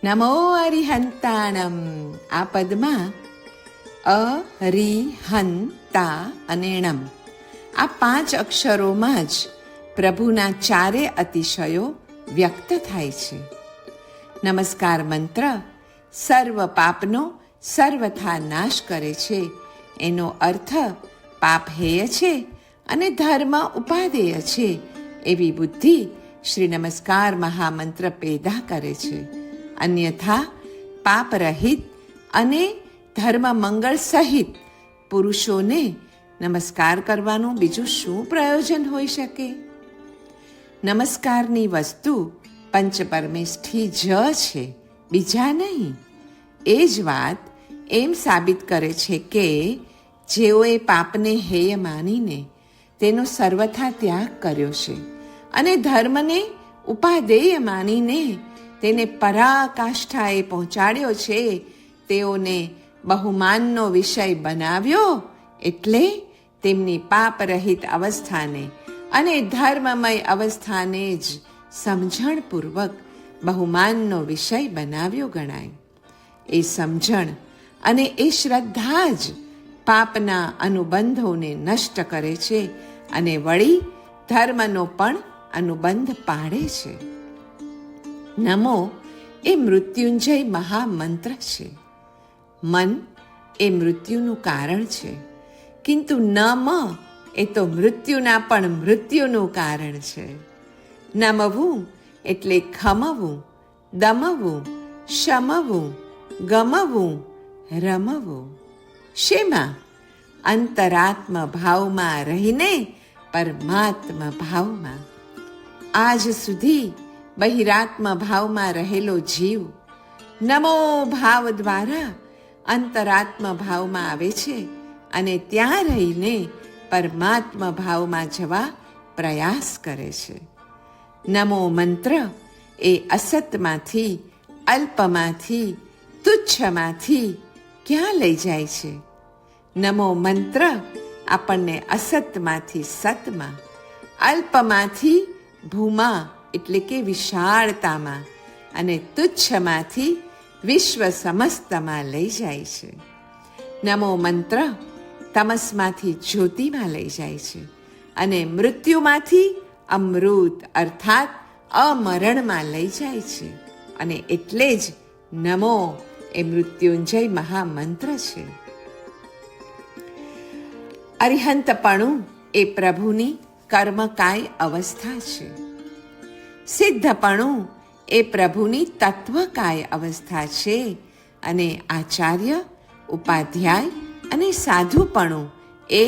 નમો અરિહંતાણમ. આ પદમાં અરિહંતા અને ણમ આ 5 અક્ષરોમાં જ પ્રભુના ચારે અતિશયો વ્યક્ત થાય છે. નમસ્કાર મંત્ર સર્વ પાપનો સર્વથા નાશ કરે છે. એનો અર્થ પાપ હેય છે અને ધર્મ ઉપાદેય છે એવી બુદ્ધિ શ્રી નમસ્કાર મહામંત્ર પેદા કરે છે. અન્યથા પાપરહિત અને ધર્મ મંગળ સહિત પુરુષોને નમસ્કાર કરવાનું બીજું શું પ્રયોજન હોઈ શકે? નમસ્કારની વસ્તુ પંચપરમેષ્ઠી જ છે, બીજા નહીં. એ જ વાત એમ સાબિત કરે છે કે જેઓએ પાપને હેય માનીને તેનો સર્વથા ત્યાગ કર્યો છે અને ધર્મને ઉપાદેય માનીને તેને પરાકાષ્ઠાએ પહોંચાડ્યો છે, તેઓને બહુમાનનો વિષય બનાવ્યો, એટલે તેમની પાપરહિત અવસ્થાને અને ધર્મમય અવસ્થાને જ સમજણપૂર્વક બહુમાનનો વિષય બનાવ્યો ગણાય. એ સમજણ અને એ શ્રદ્ધા જ પાપના અનુબંધોને નષ્ટ કરે છે અને વળી ધર્મનો પણ અનુબંધ પાડે છે. નમો એ મૃત્યુંજય મહામંત્ર છે. મન એ મૃત્યુનું કારણ છે, કિંતુ નમ એ તો મૃત્યુના પણ મૃત્યુનું કારણ છે. નમવું એટલે ખમવું, દમવું, શમવું, ગમવું, રમવું. શેમાં? અંતરાત્મ ભાવમાં રહીને પરમાત્મ ભાવમાં. આજ સુધી બહિરાત્મ ભાવમાં રહેલો જીવ નમો ભાવ દ્વારા અંતરાત્મ ભાવમાં આવે છે અને ત્યાં રહીને પરમાત્મ ભાવમાં જવા પ્રયાસ કરે છે. નમો મંત્ર એ અસતમાંથી, અલ્પમાંથી, તુચ્છમાંથી ક્યાં લઈ જાય છે? નમો મંત્ર આપણને અસતમાંથી સતમાં, અલ્પમાંથી ભૂમા એટલે કે વિશાળતામાં અને તુચ્છમાંથી વિશ્વ સમસ્તમાં લઈ જાય છે. નમો મંત્ર તમસમાંથી જ્યોતિમાં લઈ જાય છે અને મૃત્યુમાંથી અમૃત અર્થાત અમરણમાં લઈ જાય છે. અને એટલે જ નમો એ મૃત્યુંજય મહામંત્ર છે. અરિહંતપણું એ પ્રભુની કર્મકાય અવસ્થા છે. સિદ્ધપણું એ પ્રભુની તત્વકાય અવસ્થા છે અને આચાર્ય, ઉપાધ્યાય અને સાધુપણું એ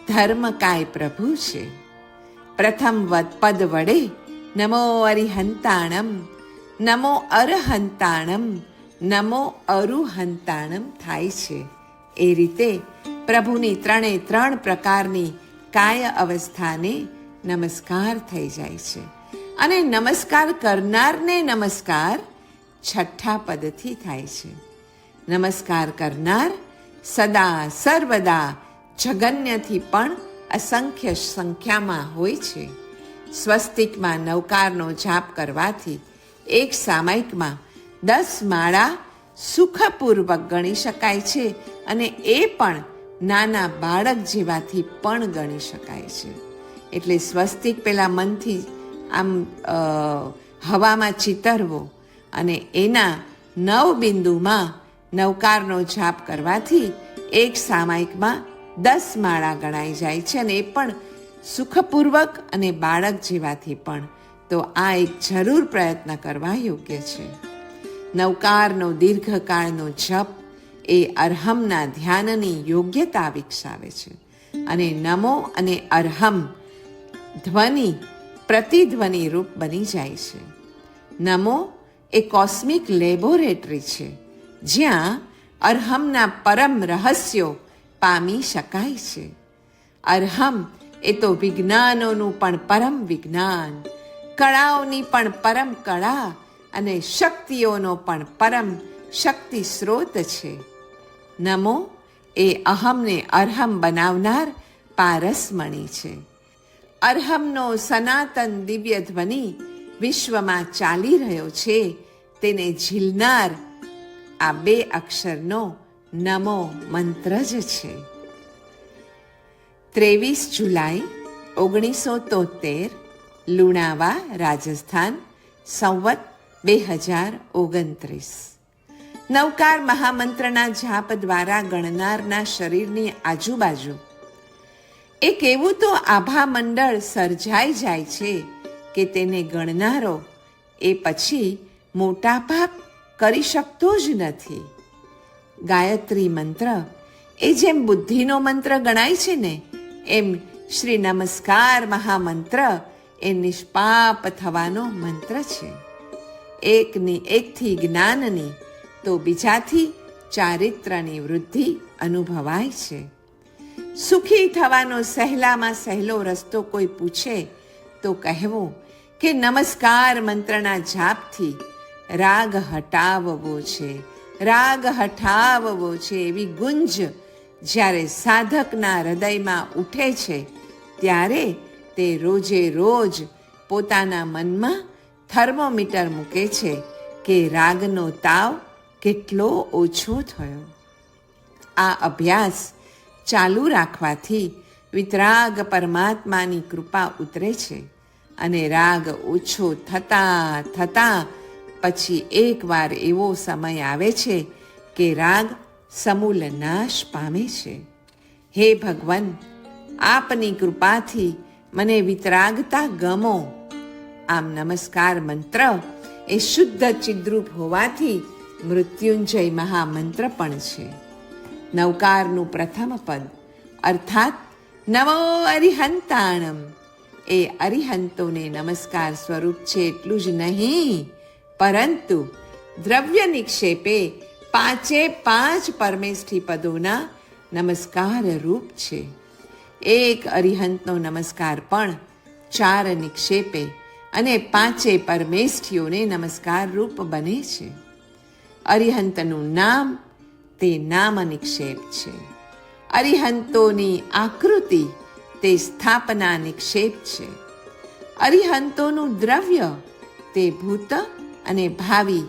ધર્મકાય પ્રભુ છે. પ્રથમ પદ વડે નમો અરિહંતાણમ, નમો અરહંતાણમ, નમો અરુહંતાણમ થાય છે. એ રીતે પ્રભુની 3 પ્રકારની કાય અવસ્થાને નમસ્કાર થઈ જાય છે અને નમસ્કાર કરનારને નમસ્કાર 6ઠા પદથી થાય છે. નમસ્કાર કરનાર સદા સર્વદા જગન્યથી પણ અસંખ્ય સંખ્યામાં હોય છે. સ્વસ્તિકમાં નવકારનો જાપ કરવાથી એક સામયિકમાં 10 માળા સુખપૂર્વક ગણી શકાય છે અને એ પણ નાના બાળક જેવાથી પણ ગણી શકાય છે. એટલે સ્વસ્તિક પેલા મનથી આમ હવામાં ચિતરવો અને એના 9 બિંદુમાં નવકારનો જાપ કરવાથી એક સામયિકમાં 10 માળા ગણાઈ જાય છે અને એ પણ સુખપૂર્વક અને બાળક જેવાથી પણ. તો આ એક જરૂર પ્રયત્ન કરવા યોગ્ય છે. નવકારનો દીર્ઘકાળનો જપ એ અરહમના ધ્યાનની યોગ્યતા વિકસાવે છે અને નમો અને અરહમ ધ્વનિ પ્રતિધ્વનિ રૂપ બની જાય છે. નમો એ કોસ્મિક લેબોરેટરી છે, જ્યાં અરહમના પરમ રહસ્યો પામી શકાય છે. અરહમ એ તો વિજ્ઞાનોનું પણ પરમ વિજ્ઞાન, કળાઓની પણ પરમ કળા અને શક્તિઓનો પણ પરમ શક્તિ સ્ત્રોત છે. નમો એ અહમને અરહમ બનાવનાર પારસમણી છે. અરહમનો સનાતન દિવ્ય ધ્વનિ વિશ્વમાં ચાલી રહ્યો છે તેને ઝીલનાર આ 2 અક્ષરનો નમો મંત્ર જ છે. 23 જુલાઈ 1973, લુણાવા, રાજસ્થાન, સંવત 2029. નવકાર મહામંત્રના જાપ દ્વારા ગણનારના શરીરની આજુબાજુ એક એવું તો આભા મંડળ સર્જાઈ જાય છે કે તેને ગણનારો એ પછી મોટા પાપ કરી શકતો જ નથી. ગાયત્રી મંત્ર એ જેમ બુદ્ધિનો મંત્ર ગણાય છે ને, એમ શ્રી નમસ્કાર મહામંત્ર એ નિષ્પાપ થવાનો મંત્ર છે. એકથી જ્ઞાનની તો બીજાથી ચારિત્ર્યની વૃદ્ધિ અનુભવાય છે. સુખી થવાનો સહેલામાં સહેલો રસ્તો કોઈ પૂછે તો કહેવું કે નમસ્કાર મંત્રના જાપથી રાગ હટાવવો છે, રાગ હટાવવો છે એવી ગુંજ જ્યારે સાધકના હૃદયમાં ઉઠે છે ત્યારે તે રોજે રોજ પોતાના મનમાં થર્મોમીટર મૂકે છે કે રાગનો તાવ કેટલો ઓછો થયો. આ અભ્યાસ ચાલુ રાખવાથી વિતરાગ પરમાત્માની કૃપા ઉતરે છે અને રાગ ઓછો થતાં થતાં પછી એકવાર એવો સમય આવે છે કે રાગ સમૂલ નાશ પામે છે. હે ભગવાન, આપની કૃપાથી મને વિતરાગતા ગમો. આમ નમસ્કાર મંત્ર એ શુદ્ધ ચિદ્રૂપ હોવાથી મૃત્યુંજય મહામંત્ર પણ છે. નવકારનું પ્રથમ પદ અર્થાત નમો અરિહંતાણમ એ અરિહંતોને નમસ્કાર સ્વરૂપ છે એટલું જ નહીં, પરંતુ દ્રવ્ય નિક્ષેપે 5 પરમેષ્ઠી પદોના નમસ્કાર રૂપ છે. એક અરિહંતનો નમસ્કાર પણ 4 નિક્ષેપે અને 5 પરમેષ્ઠીઓને નમસ્કાર રૂપ બને છે. અરિહંતનું નામ તે નામ નિક્ષેપ છે. અરિહંતોની આકૃતિ તે સ્થાપના નિક્ષેપ છે. અરિહંતોનું દ્રવ્ય તે ભૂત અને ભાવિ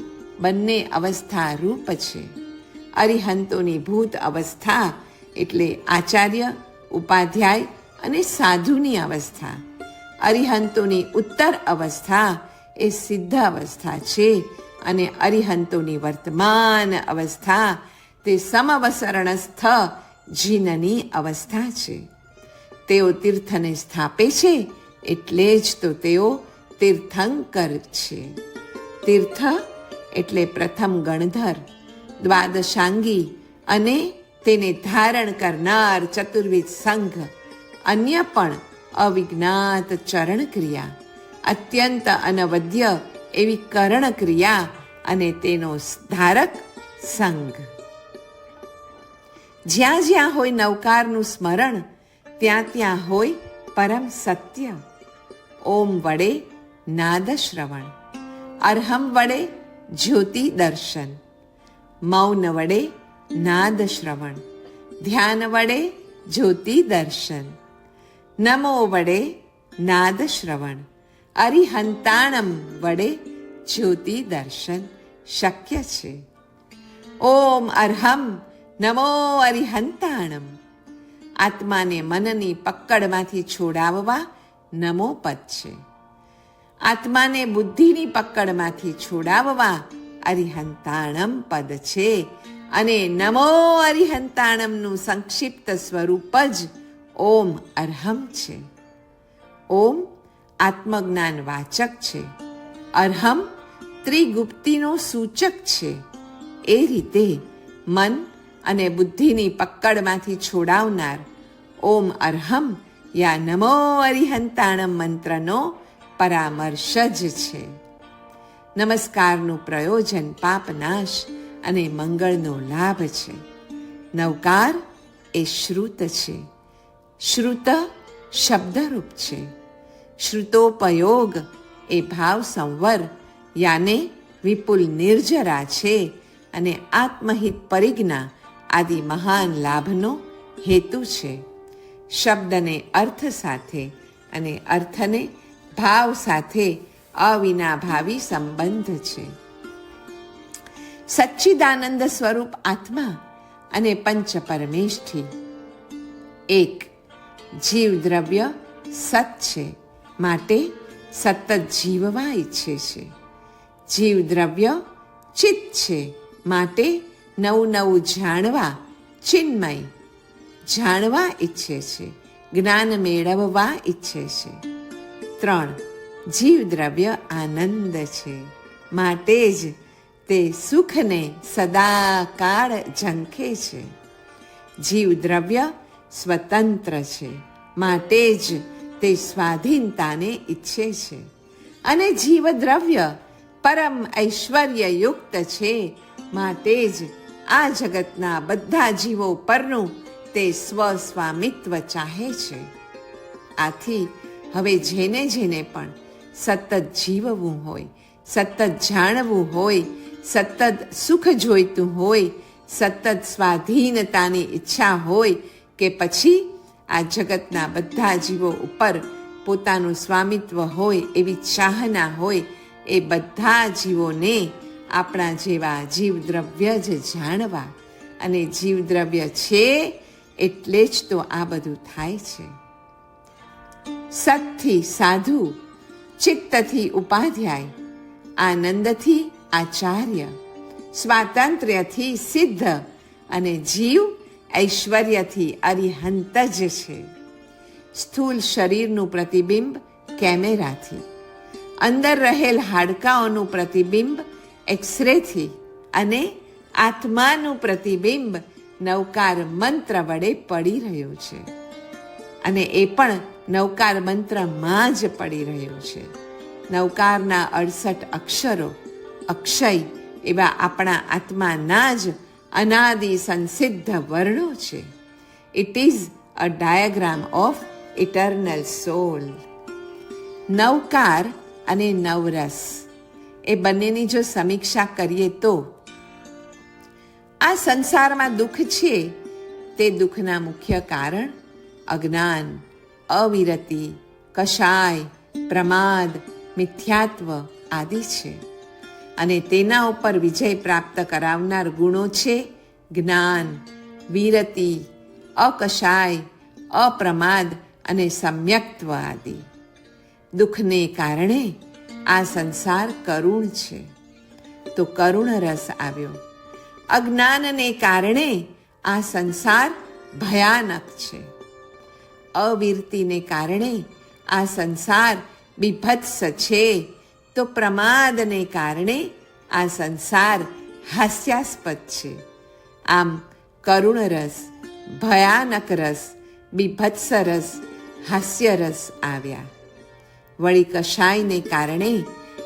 બંને અવસ્થા રૂપ છે. અરિહંતોની ભૂત અવસ્થા એટલે આચાર્ય, ઉપાધ્યાય અને સાધુની અવસ્થા. અરિહંતોની ઉત્તર અવસ્થા એ સિદ્ધ અવસ્થા છે અને અરિહંતોની વર્તમાન અવસ્થા તે સમવસરણસ્થ જીનની અવસ્થા છે. તેઓ તીર્થને સ્થાપે છે એટલે જ તો તેઓ તીર્થંકર છે. તીર્થ એટલે પ્રથમ ગણધર, દ્વાદશાંગી અને તેને ધારણ કરનાર ચતુર્વિધ સંઘ, અન્ય પણ અવિજ્ઞાત ચરણ ક્રિયા, અત્યંત અનવદ્ય એવી કરણ ક્રિયા અને તેનો ધારક સંઘ. જ્યાં જ્યાં હોય નવકારનું સ્મરણ, ત્યાં ત્યાં હોય પરમ સત્ય. ઓમ વડે નાદ શ્રવણ, અર્હમ વડે જ્યોતિ દર્શન, મૌન વડે નાદ શ્રવણ, ધ્યાન વડે જ્યોતિ દર્શન, નમો વડે નાદ શ્રવણ, અરિહંતાણમ વડે જ્યોતિ દર્શન શક્ય છે. ઓમ અર્હમ નમો અરિહંતાણમ. આત્માને મનની પકડમાંથી છોડાવવા નમો પદ છે. આત્માને બુદ્ધિની પકડમાંથી છોડાવવા અરિહંતાણમ પદ છે અને નમો અરિહંતાણમનું સંક્ષિપ્ત સ્વરૂપ જ ઓમ અર્હમ છે. ઓમ આત્મજ્ઞાન વાચક છે, અર્હમ ત્રિગુપ્તિનો સૂચક છે. એ રીતે મન અને બુદ્ધિની પકડમાંથી છોડાવનાર ઓમ અર્હમ યા નમો અરિહંતાણમ મંત્રનો પરામર્શ જ છે. નમસ્કારનું પ્રયોજન પાપનાશ અને મંગળનો લાભ છે. નવકાર એ શ્રુત છે. શ્રુત શબ્દરૂપ છે. શ્રુતોપયોગ એ ભાવ સંવર યાને વિપુલ નિર્જરા છે અને આત્મહિત પરિજ્ઞા આદિ મહાન લાભનો હેતુ છે. શબ્દને અર્થ સાથે અને અર્થને ભાવ સાથે અવિનાભાવી સંબંધ છે. સચ્ચિદાનંદ સ્વરૂપ આત્મા અને પંચ પરમેષ્ઠી. એક, જીવ દ્રવ્ય સત છે, માટે સતત જીવવા ઈચ્છે છે. જીવ દ્રવ્ય ચિત્ત છે, માટે નવું નવું જાણવા, ચિન્મય જાણવા ઈચ્છે છે, જ્ઞાન મેળવવા ઈચ્છે છે. 3, જીવ દ્રવ્ય આનંદ છે, માટે જ તે સુખને સદાકાળ ઝંખે છે. જીવ દ્રવ્ય સ્વતંત્ર છે, માટે જ તે સ્વાધીનતાને ઈચ્છે છે. અને જીવ દ્રવ્ય પરમ ઐશ્વર્યયુક્ત છે, માટે જ આ જગતના બધા જીવો પરનું તે સ્વસ્વામિત્વ ચાહે છે. આથી હવે જેને જેને પણ સતત જીવવું હોય, સતત જાણવું હોય, સતત સુખ જોઈતું હોય, સતત સ્વાધીનતાની ઈચ્છા હોય, કે પછી આ જગતના બધા જીવો ઉપર પોતાનું સ્વામિત્વ હોય એવી ચાહના હોય, એ બધા જીવોને આપણા જેવા જીવદ્રવ્ય જ જાણવા. અને જીવદ્રવ્ય છે એટલે જ તો આ બધું થાય છે. સતથી સાધુ, ચિત્તથી ઉપાધ્યાય, આનંદથી આચાર્ય, સ્વાતંત્ર્યથી સિદ્ધ અને જીવ ઐશ્વર્યથી અરિહંત જ છે. સ્થૂલ શરીરનું પ્રતિબિંબ કેમેરાથી, અંદર રહેલ હાડકાઓનું પ્રતિબિંબ એક્સરેથી અને આત્માનું પ્રતિબિંબ નવકાર મંત્ર વડે પડી રહ્યું છે. અને એ પણ નવકાર મંત્રમાં જ પડી રહ્યું છે. નવકારના 68 અક્ષરો અક્ષય એવા આપણા આત્માના જ અનાદિ સંસિદ્ધ વર્ણો છે. It is a diagram of eternal soul. Navkar અને નવરસ એ બંનેની જો સમીક્ષા કરીએ તો આ સંસારમાં દુઃખ છે, તે દુઃખના મુખ્ય કારણ અજ્ઞાન, અવિરતિ, કષાય, પ્રમાદ, મિથ્યાત્વ આદિ છે. અને તેના ઉપર વિજય પ્રાપ્ત કરાવનાર ગુણો છે જ્ઞાન, વિરતિ, અકષાય, અપ્રમાદ અને સમ્યક્ત્વ આદિ. દુઃખને કારણે આ સંસાર કરુણ છે, તો કરુણ રસ આવ્યો. અજ્ઞાનને કારણે આ સંસાર ભયાનક છે. અવિરતિને કારણે આ સંસાર બીભત્સ છે, તો પ્રમાદને કારણે આ સંસાર હાસ્યાસ્પદ છે. આમ કરુણ રસ, ભયાનક રસ, બીભત્સ રસ, હાસ્ય રસ આવ્યા. વળી કષાયને કારણે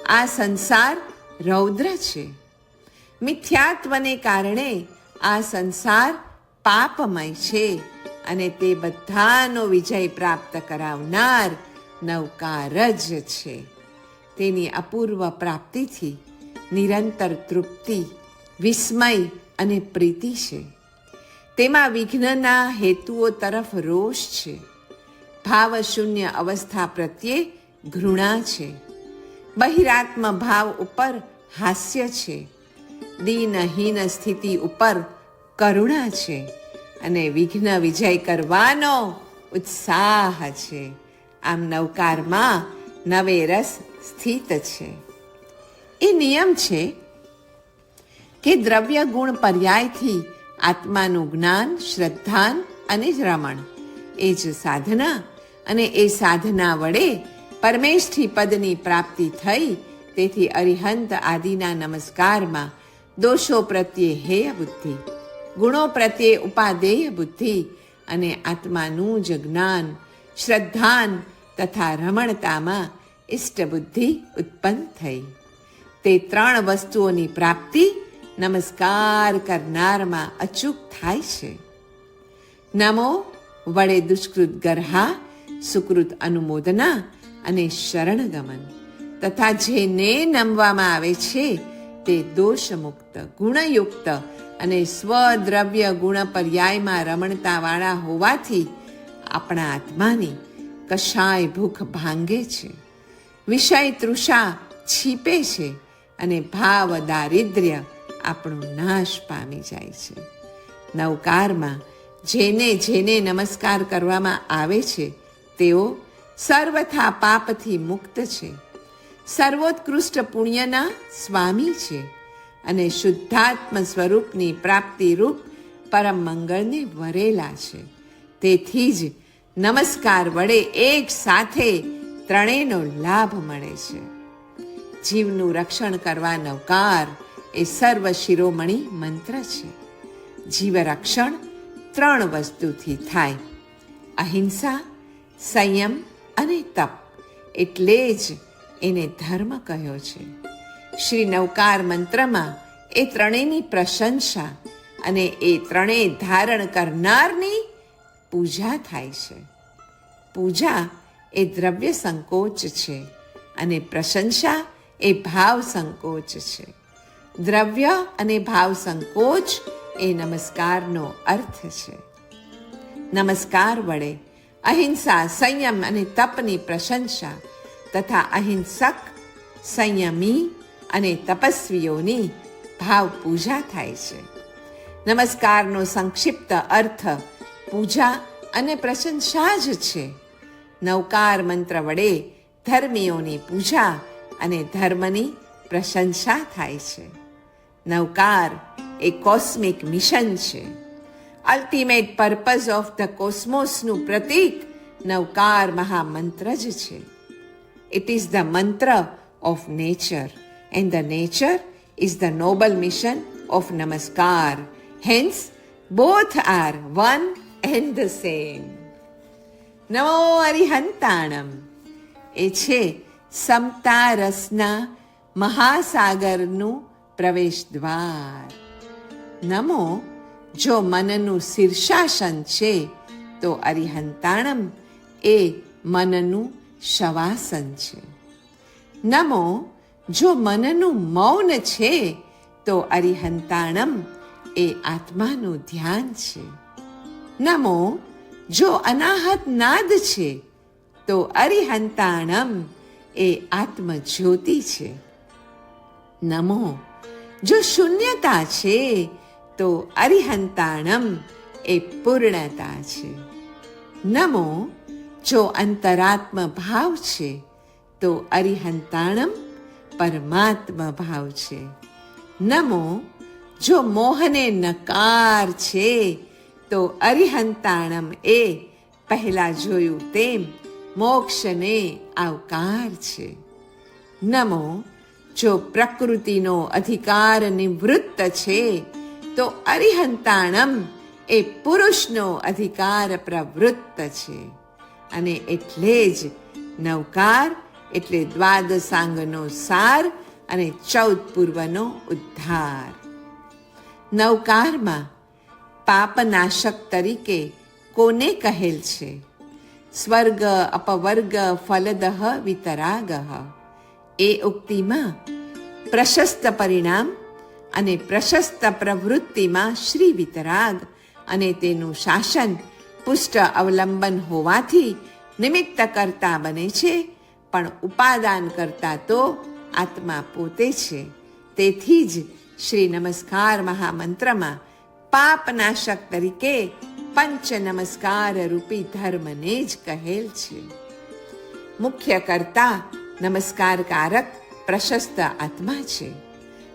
આ સંસાર રૌદ્ર છે. મિથ્યાત્વને કારણે આ સંસાર પાપમય છે, અને તે બધાનો વિજય પ્રાપ્ત કરાવનાર નવકાર જ છે. તેની અપૂર્વ પ્રાપ્તિથી નિરંતર તૃપ્તિ, વિસ્મય અને પ્રીતિ છે. તેમાં વિઘ્નના હેતુઓ તરફ રોષ છે. ભાવશૂન્ય અવસ્થા પ્રત્યે ઘૃણા છે. બહિરાત્મ ભાવ ઉપર હાસ્ય છે. દીનહીન સ્થિતિ ઉપર કરુણા છે. અને વિઘ્ન વિજય કરવાનો ઉત્સાહ છે. આમ નવકારમાં નવે રસ સ્થિત છે. એ નિયમ છે કે દ્રવ્ય ગુણ પર્યાયથી આત્માનું જ્ઞાન, શ્રદ્ધાન અને રમણ એ જ સાધના, અને એ સાધના વડે પરમેષ્ઠી પદની પ્રાપ્તિ થઈ. તેથી અરિહંત આદિના નમસ્કારમાં દોષો પ્રત્યે હેય બુદ્ધિ, ગુણો પ્રત્યે ઉપાદેય બુદ્ધિ અને આત્માનું જ જ્ઞાન, શ્રદ્ધાન તથા રમણતામાં ઇષ્ટ બુદ્ધિ ઉત્પન્ન થઈ. તે 3 વસ્તુઓની પ્રાપ્તિ નમસ્કાર કરનારમાં અચૂક થાય છે. નમો વડે દુષ્કૃત ગર્હા, સુકૃત અનુમોદના અને શરણગમન તથા જેને નમવામાં આવે છે તે દોષમુક્ત, ગુણયુક્ત અને સ્વદ્રવ્ય ગુણ પર્યાયમાં રમણતાવાળા હોવાથી આપણા આત્માની કશાય ભૂખ ભાંગે છે, વિષય તૃષા છીપે છે અને ભાવ દારિદ્ર્ય આપણો નાશ પામી જાય છે. નવકારમાં જેને જેને નમસ્કાર કરવામાં આવે છે તેઓ સર્વથા પાપથી મુક્ત છે, સર્વોત્કૃષ્ટ પુણ્યના સ્વામી છે અને શુદ્ધાત્મ સ્વરૂપની પ્રાપ્તિરૂપ પરમ મંગળને વરેલા છે. તેથી જ નમસ્કાર વડે એક સાથે ત્રણેયનો લાભ મળે છે. જીવનું રક્ષણ કરવા નવકાર એ સર્વ શિરોમણી મંત્ર છે. જીવ રક્ષણ 3 વસ્તુથી થાય: અહિંસા, સંયમ અને તપ. એટલે જ એને ધર્મ કહ્યો છે. શ્રી નવકાર મંત્રમાં એ ત્રણેયની પ્રશંસા અને એ ત્રણેય ધારણ કરનારની પૂજા થાય છે. પૂજા એ દ્રવ્ય સંકોચ છે અને પ્રશંસા એ ભાવ સંકોચ છે. દ્રવ્ય અને ભાવ સંકોચ એ નમસ્કારનો અર્થ છે. નમસ્કાર વડે અહિંસા, સંયમ અને તપની પ્રશંસા તથા અહિંસક, સંયમી અને તપસ્વીઓની ભાવ પૂજા થાય છે. નમસ્કારનો સંક્ષિપ્ત અર્થ પૂજા અને પ્રશંસા જ છે. નવકાર મંત્ર વડે ધર્મીઓની પૂજા અને ધર્મની પ્રશંસા થાય છે. નવકાર એ કોસ્મિક મિશન છે. અલ્ટિમેટ પર્પઝ ઓફ ધ કોસ્મોસનું પ્રતીક નવકાર મહામંત્ર જ છે. It is the mantra of nature and the nature is the noble mission of namaskar. Hence both are one and the same. નમો અરિહંતાણમ એ છે સમતા રસના મહાસાગરનું પ્રવેશ દ્વાર. નમો જો મનનું શીર્ષાસન છે તો અરિહંતાણમ એ મનનું શવાસન છે. નમો જો મનનું મૌન છે તો અરિહંતાણમ એ આત્માનું ધ્યાન છે. નમો જો અનાહત નાદ છે તો અરિહંતાણમ એ આત્મજ્યોતિ છે. નમો જો શૂન્યતા છે તો અરિહંતાણમ એ પૂર્ણતા છે. નમો જો અંતરાત્મ ભાવ છે તો અરિહંતાણમ પરમાત્મ ભાવ છે. નમો જો મોહને નકાર છે તો અરિહંતાણમ એ પહેલા જોયું તેમ મોક્ષને આવકાર છે. નમો જો પ્રકૃતિનો અધિકાર નિવૃત્ત છે તો અરિહંતાણમ એ પુરુષનો અધિકાર પ્રવૃત્ત છે. અને એટલે જ નવકાર એટલે દ્વાદશાંગનો સાર અને 14 પૂર્વનો ઉદ્ધાર. નવકારમાં પાપનાશક તરીકે કોને કહેલ છે? સ્વર્ગ અપવર્ગ ફલદઃ વિતરાગઃ. એ ઉક્તિમાં પ્રશસ્ત પરિણામ અને પ્રશસ્ત પ્રવૃત્તિમાં શ્રી વિતરાગ અને તેનું શાસન પુષ્ટ અવલંબન હોવાથી નિમિત્ત કરતા બને છે, પણ ઉપાદાન કરતા તો આત્મા પોતે છે. તેથી જ શ્રી નમસ્કાર મહામંત્રમાં પાપનાશક તરીકે પંચ નમસ્કાર રૂપી ધર્મને જ કહેલ છે. મુખ્ય કરતા નમસ્કારકારક પ્રશસ્ત આત્મા છે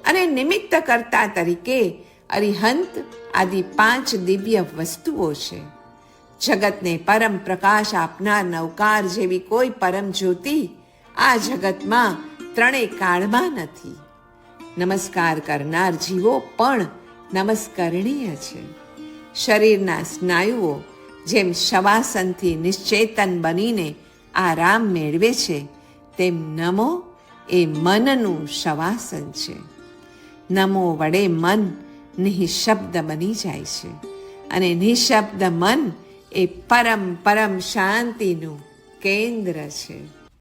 અને નિમિત્ત કરતા તરીકે અરિહંત આદિ 5 દિવ્ય વસ્તુઓ છે. જગતને પરમ પ્રકાશ આપનાર નવકાર જેવી કોઈ પરમ જ્યોતિ આ જગતમાં 3 કાળમાં નથી. નમસ્કાર કરનાર જીવો પણ નમસ્કરણીય છે. શરીરના સ્નાયુઓ જેમ શવાસનથી નિશ્ચેતન બનીને આરામ મેળવે છે, તેમ નમો એ મનનું શવાસન છે. નમો વડે મન નિઃશબ્દ બની જાય છે અને નિઃશબ્દ મન એ પરમ પરમ શાંતિનું કેન્દ્ર છે.